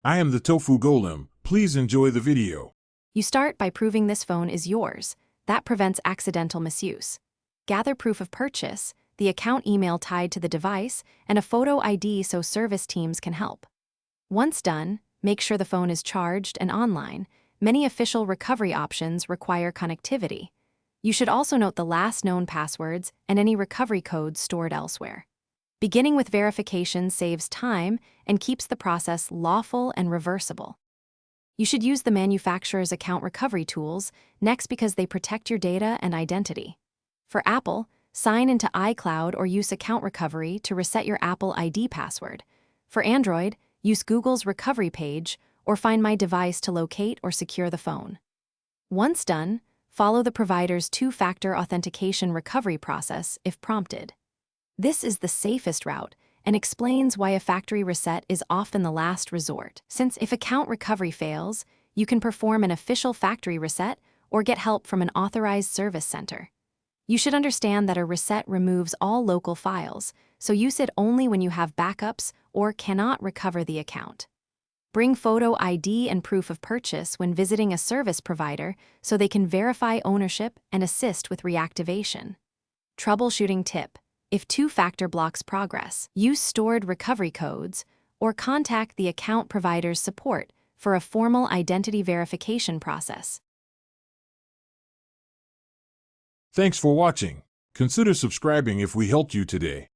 I am the Tofu Golem. Please enjoy the video. You start by proving this phone is yours. That prevents accidental misuse. Gather proof of purchase, the account email tied to the device, and a photo ID so service teams can help. Once done, make sure the phone is charged and online. Many official recovery options require connectivity. You should also note the last known passwords and any recovery codes stored elsewhere. Beginning with verification saves time and keeps the process lawful and reversible. You should use the manufacturer's account recovery tools next because they protect your data and identity. For Apple, sign into iCloud or use account recovery to reset your Apple ID password. For Android, use Google's recovery page or Find My Device to locate or secure the phone. Once done, follow the provider's two-factor authentication recovery process if prompted. This is the safest route and explains why a factory reset is often the last resort, since if account recovery fails, you can perform an official factory reset or get help from an authorized service center. You should understand that a reset removes all local files, so use it only when you have backups or cannot recover the account. Bring photo ID and proof of purchase when visiting a service provider so they can verify ownership and assist with reactivation. Troubleshooting tip: if two-factor blocks progress, use stored recovery codes or contact the account provider's support for a formal identity verification process. Thanks for watching. Consider subscribing if we helped you today.